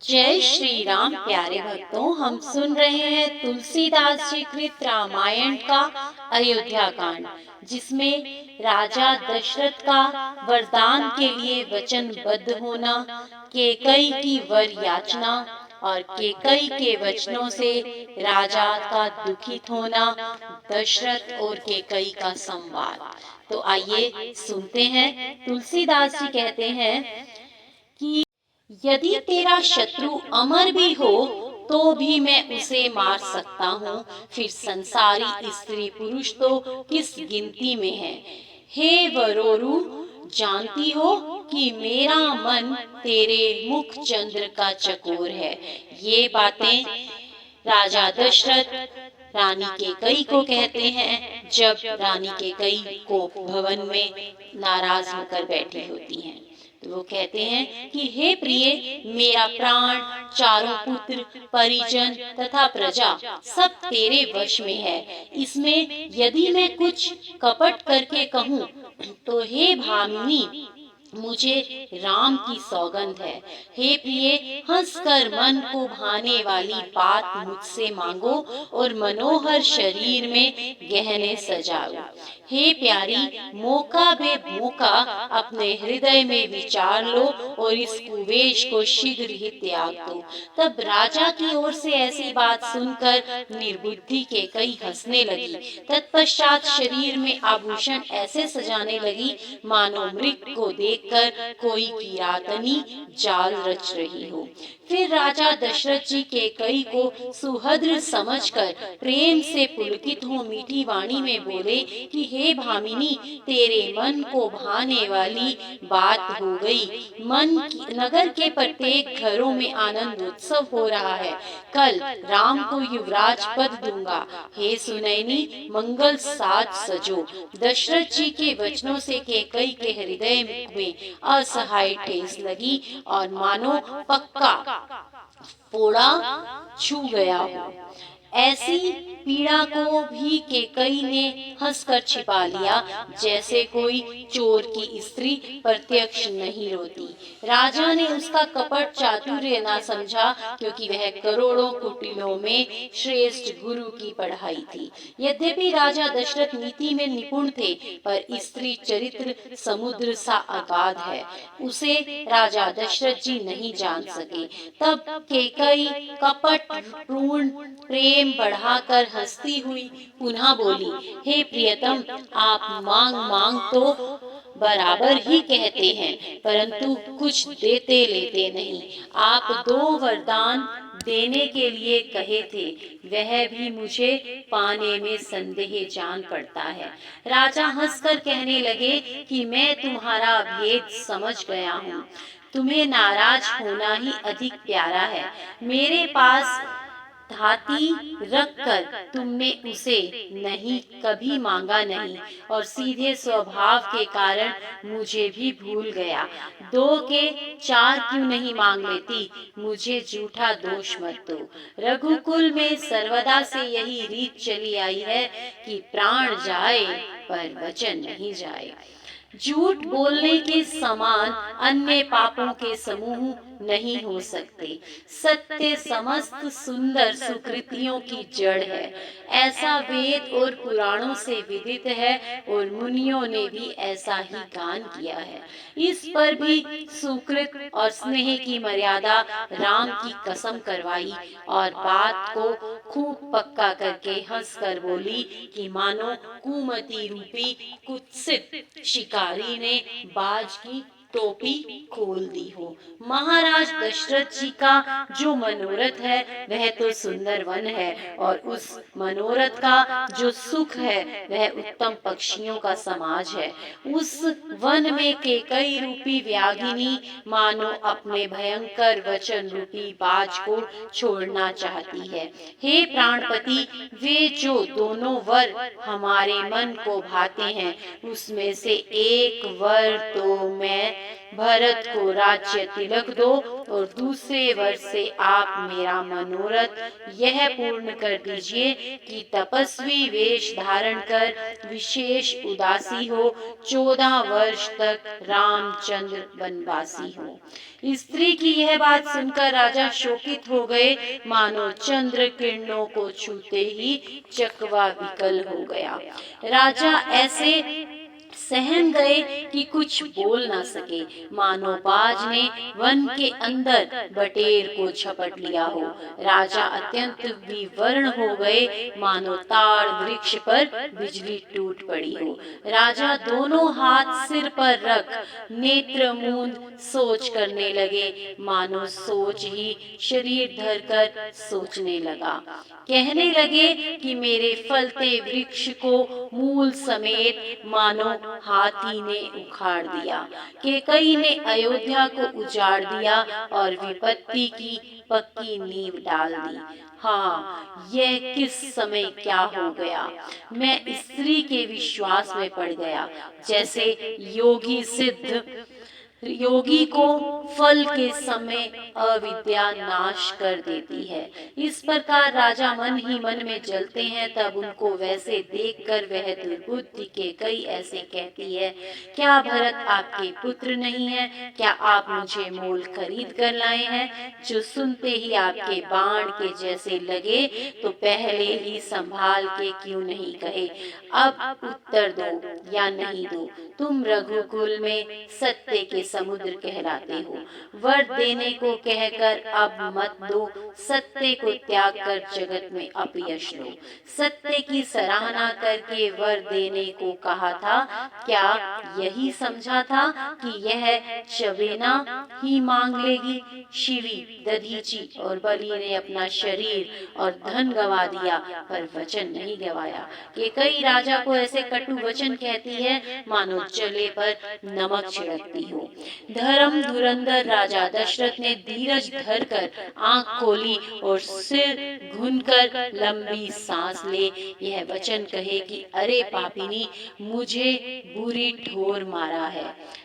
जय श्री राम प्यारे भक्तों, हम सुन रहे हैं तुलसीदास जी कृत रामायण का अयोध्या कांड, जिसमें राजा दशरथ का वरदान के लिए वचनबद्ध होना, केकई की वर याचना और केकई के वचनों से राजा का दुखित होना, दशरथ और केकई का संवाद। तो आइए सुनते हैं। तुलसीदास जी कहते हैं कि यदि तेरा शत्रु अमर भी हो तो भी मैं उसे मार सकता हूँ, फिर संसारी स्त्री पुरुष तो किस गिनती में है। हे वरोरु, जानती हो कि मेरा मन तेरे मुख चंद्र का चकोर है। ये बातें राजा दशरथ रानी केकई को कहते हैं, जब रानी केकई को भवन में नाराज होकर बैठी होती हैं। तो वो कहते हैं कि हे प्रिय, मेरा प्राण, चारों पुत्र, परिजन तथा प्रजा सब तेरे वश में है। इसमें यदि मैं कुछ कपट करके कहूँ तो हे भामिनी, मुझे राम की सौगंध है। हे प्रिय, हंसकर मन को भाने वाली बात मुझसे मांगो और मनोहर शरीर में गहने सजाओ। हे प्यारी, मौका बे मौका अपने हृदय में विचार लो और इस कुवेश को शीघ्र ही त्याग दो। तब राजा की ओर से ऐसी बात सुनकर निर्बुद्धि केकई हंसने लगी। तत्पश्चात शरीर में आभूषण ऐसे सजाने लगी मानो मृग को देखकर कोई किरातनी जाल रच रही हो। फिर राजा दशरथ जी केकई को सुहृद समझकर प्रेम से पुलकित हो मीठी वाणी में बोले कि हे भामिनी, तेरे मन को भाने वाली बात हो गई। नगर के प्रत्येक घरों में आनंद उत्सव हो रहा है। कल राम को युवराज पद दूंगा। हे सुनैनी, मंगल साज सजो। दशरथ जी के वचनों से केकई के हृदय में असहाय ठेस लगी और मानो पक्का फोड़ा छू गया हो। ऐसी पीड़ा को भी केकई ने हंसकर छिपा लिया, जैसे कोई चोर की स्त्री प्रत्यक्ष नहीं रोती। राजा ने उसका कपट चातुर्य ना समझा, क्योंकि वह करोड़ों कुटिलों में श्रेष्ठ गुरु की पढ़ाई थी। यद्यपि राजा दशरथ नीति में निपुण थे, पर स्त्री चरित्र समुद्र सा अगाध है, उसे राजा दशरथ जी नहीं जान सके। तब केकई कपट पूर्ण प्रेम बढ़ाकर हंसती हुई पुनः बोली, हे प्रियतम, आप मांग मांग तो बराबर ही कहते हैं, परंतु कुछ देते लेते नहीं। आप दो वरदान देने के लिए कहे थे, वह भी मुझे पाने में संदेह जान पड़ता है। राजा हंसकर कहने लगे कि मैं तुम्हारा भेद समझ गया हूँ। तुम्हें नाराज होना ही अधिक प्यारा है। मेरे पास धाती रखकर तुमने उसे नहीं कभी मांगा नहीं, और सीधे स्वभाव के कारण मुझे भी भूल गया। दो के चार क्यों नहीं मांग लेती, मुझे झूठा दोष मत दो। रघुकुल में सर्वदा से यही रीत चली आई है कि प्राण जाए पर वचन नहीं जाए। झूठ बोलने के समान अन्य पापों के समूह नहीं हो सकते। सत्य समस्त सुंदर सुकृतियों की जड़ है, ऐसा वेद और पुराणों से विदित है, और मुनियों ने भी ऐसा ही गान किया है। इस पर भी सुकृत और स्नेह की मर्यादा राम की कसम करवाई और बात को खूब पक्का करके हंसकर बोली कि मानो कुमति रूपी कुत्सित शिकारी ने बाज की टोपी खोल दी हो। महाराज दशरथ जी का जो मनोरथ है वह तो सुंदर वन है, और उस मनोरथ का जो सुख है वह उत्तम पक्षियों का समाज है। उस वन में केकई रूपी व्याघिनी मानो अपने भयंकर वचन रूपी बाज को छोड़ना चाहती है। हे प्राणपति, वे जो दोनों वर हमारे मन को भाते हैं, उसमें से एक वर तो मैं भरत को राज्य तिलक दो और दूसरे वर्ष से आप मेरा मनोरथ यह पूर्ण कर दीजिए कि तपस्वी वेश धारण कर विशेष उदासी हो, 14 वर्ष तक रामचंद्र वनवासी हो। स्त्री की यह बात सुनकर राजा शोकित हो गए, मानो चंद्र किरणों को छूते ही चकवा विकल हो गया। राजा ऐसे सहम गए कि कुछ बोल ना सके, मानो बाज ने वन के अंदर बटेर को झपट लिया हो। राजा अत्यंत विवर्ण हो गए, मानो ताड़ वृक्ष पर बिजली टूट पड़ी हो। राजा दोनों हाथ सिर पर रख नेत्र मूंद सोच करने लगे, मानो सोच ही शरीर धरकर सोचने लगा। कहने लगे कि मेरे फलते वृक्ष को मूल समेत मानो हाथी ने उखाड़ दिया, केकई ने अयोध्या को उजाड़ दिया और विपत्ति की पक्की नींव डाल दी। हाँ, यह किस समय क्या हो गया। मैं स्त्री के विश्वास में पड़ गया, जैसे योगी को फल के समय अविद्या नाश कर देती है। इस प्रकार राजा मन ही मन में जलते हैं। तब उनको वैसे देखकर वह दुर्बुद्धि के कई ऐसे कहती है, क्या भरत आपके पुत्र नहीं है? क्या आप मुझे मोल खरीद कर लाए हैं? जो सुनते ही आपके बाण के जैसे लगे तो पहले ही संभाल के क्यों नहीं कहे? अब उत्तर दो या नहीं दो। तुम रघुकुल में सत्य के समुद्र कहलाते हो। वर देने को कहकर अब मत दो, सत्य को त्याग कर जगत में अपयश लो। सत्य की सराहना करके वर देने को कहा था, क्या यही समझा था कि यह चवेना ही मांग लेगी? शिवी, दधीची और बलि ने अपना शरीर और धन गवा दिया, पर वचन नहीं गवाया। कि कई राजा को ऐसे कटु वचन कहती है, मानो जले पर नमक छिड़कती हो। धर्म धुरंधर राजा दशरथ ने धीरज धरकर आंख खोली और सिर घुनकर लंबी सांस ले यह वचन कहे कि अरे पापिनी, मुझे बुरी ठोर मारा है।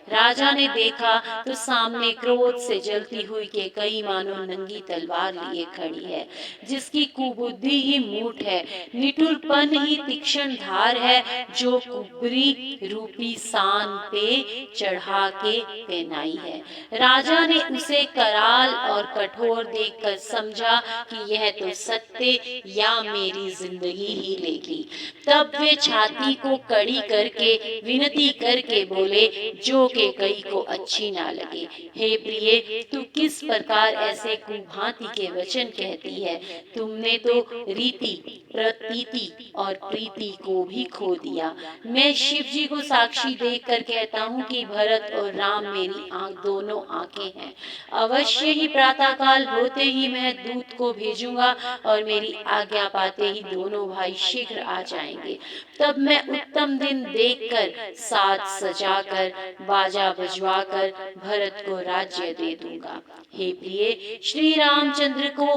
राजा ने देखा तो सामने क्रोध से जलती हुई केकई मानो नंगी तलवार लिए खड़ी है, जिसकी कुबुद्धि ही मूठ है, निठुरपन ही तीक्ष्ण धार है, जो कुबरी रूपी सान पे चढ़ा के पहनाई है। राजा ने उसे कराल और कठोर देखकर समझा कि यह तो सत्य या मेरी जिंदगी ही लेगी। तब वे छाती को कड़ी करके विनती करके बोले, जो के कई को अच्छी ना लगे, हे प्रिय, तू किस प्रकार ऐसे कुभांति के वचन कहती है? तुमने तो रीति, प्रतीति और प्रीति को भी खो दिया। मैं शिव जी को साक्षी देखकर कहता हूँ कि भरत और राम मेरी दोनों आंखें हैं। अवश्य ही प्रातः काल होते ही मैं दूत को भेजूंगा और मेरी आज्ञा पाते ही दोनों भाई शीघ्र आ जाएंगे। तब मैं उत्तम दिन देखकर साज सजाकर बाजा बजवाकर भरत को राज्य दे दूंगा। हे प्रिय, श्री रामचंद्र को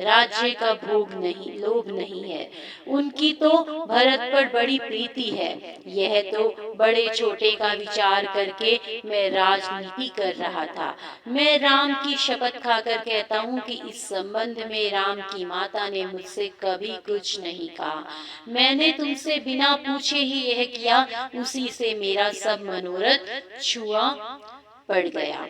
राज्य का लोभ नहीं है। उनकी तो भरत पर बड़ी प्रीति है। यह तो बड़े छोटे का विचार करके मैं राजनीति कर रहा था। मैं राम की शपथ खाकर कहता हूँ कि इस संबंध में राम की माता ने मुझसे कभी कुछ नहीं कहा। मैंने तुमसे बिना पूछे ही यह किया, उसी से मेरा सब मनोरथ छुआ पड़ गया।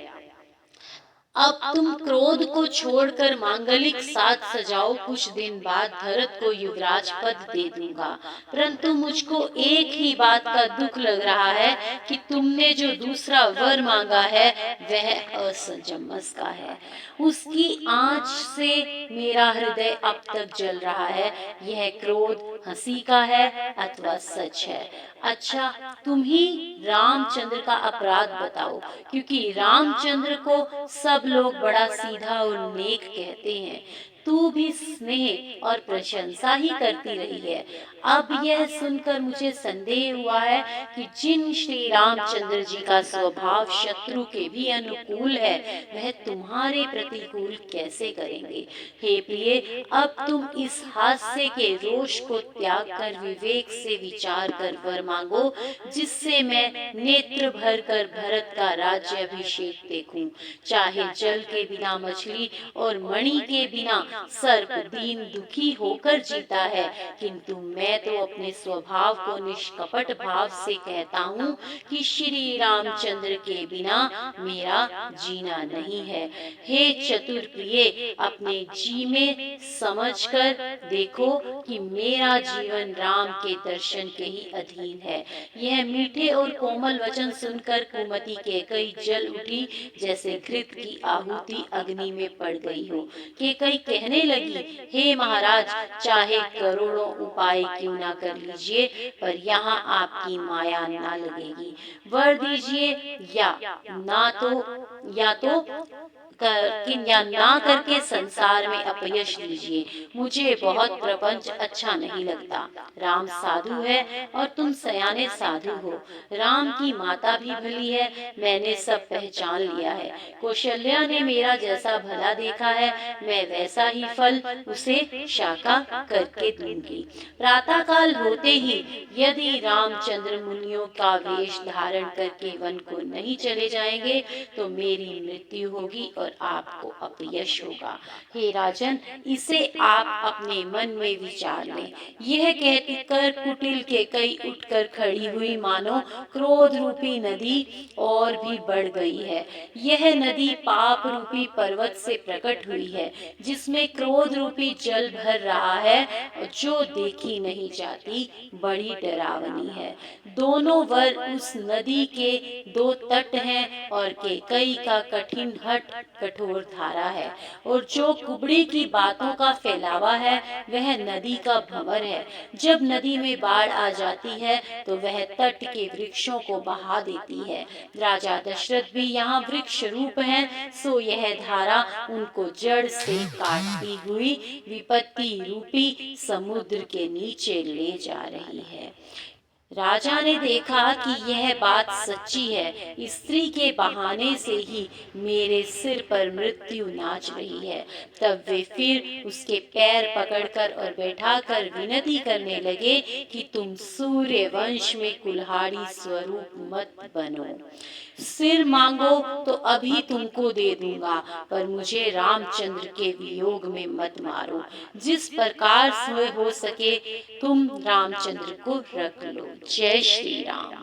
अब तुम क्रोध को छोड़कर मांगलिक साज सजाओ। कुछ दिन बाद भरत को युवराज पद दे दूंगा, परंतु मुझको एक ही बात का दुख लग रहा है कि तुमने जो दूसरा वर मांगा है वह असंजमस का है। उसकी आंच से मेरा हृदय अब तक जल रहा है। यह क्रोध हंसी का है अथवा सच है? अच्छा, तुम ही रामचंद्र का अपराध बताओ, क्योंकि रामचंद्र को सब लोग बड़ा सीधा और नेक कहते हैं। तू भी स्नेह और प्रशंसा ही करती रही है। अब यह सुनकर मुझे संदेह हुआ है कि जिन श्री रामचंद्र जी का स्वभाव शत्रु के भी अनुकूल है, वह तुम्हारे प्रतिकूल कैसे करेंगे। हे प्रिय, अब तुम इस हास्य के रोष को त्याग कर विवेक से विचार कर वर मांगो, जिससे मैं नेत्र भर कर भरत का राज्य अभिषेक देखूं। चाहे जल के बिना मछली और मणि के बिना सर्प दीन दुखी होकर जीता है, किंतु मैं तो अपने स्वभाव को निष्कपट भाव से कहता हूँ कि श्री रामचंद्र के बिना मेरा जीना नहीं है। हे चतुर प्रिय, अपने जी में समझकर देखो कि मेरा जीवन राम के दर्शन के ही अधीन है। यह मीठे और कोमल वचन सुनकर कुमति कैकई जल उठी, जैसे घृत की आहुति अग्नि में पड़ गई हो। कैकई कहने लगी, हे महाराज, चाहे करोड़ों उपाय क्यों ना कर लीजिए, पर यहाँ आपकी माया ना लगेगी। वर दीजिए या तो या ना करके संसार में अपयश लीजिए। मुझे बहुत प्रपंच अच्छा नहीं लगता। राम साधु है और तुम सयाने साधु हो। राम की माता भी भली है, मैंने सब पहचान लिया है। कौशल्या ने मेरा जैसा भला देखा है, मैं वैसा ही फल उसे शाखा करके दूंगी। प्रातः काल होते ही यदि रामचंद्र मुनियों का वेश धारण करके वन को नहीं चले जाएंगे, तो मेरी मृत्यु होगी और आपको अपयश होगा। हे राजन, इसे आप अपने मन में विचार लें। यह कहकर कुटिल कैकई उठकर खड़ी हुई, मानो क्रोध रूपी नदी और भी बढ़ गई है। यह नदी पाप रूपी पर्वत से प्रकट हुई है, जिसमें क्रोध रूपी जल भर रहा है, जो देखी नहीं जाती, बड़ी डरावनी है। दोनों वर उस नदी के दो तट हैं और कैकई का कठिन हठ कठोर धारा है, और जो कुबड़ी की बातों का फैलावा है, वह नदी का भंवर है। जब नदी में बाढ़ आ जाती है, तो वह तट के वृक्षों को बहा देती है। राजा दशरथ भी यहाँ वृक्ष रूप हैं, सो यह धारा उनको जड़ से काटती हुई विपत्ति रूपी समुद्र के नीचे ले जा रही है। राजा ने देखा कि यह बात सच्ची है, स्त्री के बहाने से ही मेरे सिर पर मृत्यु नाच रही है। तब वे फिर उसके पैर पकड़कर और बैठाकर विनती करने लगे कि तुम सूर्य वंश में कुल्हाड़ी स्वरूप मत बनो। सिर मांगो तो अभी तुमको दे दूंगा, पर मुझे रामचंद्र के वियोग में मत मारो। जिस प्रकार से हो सके तुम रामचंद्र को रख लो। जय श्री राम।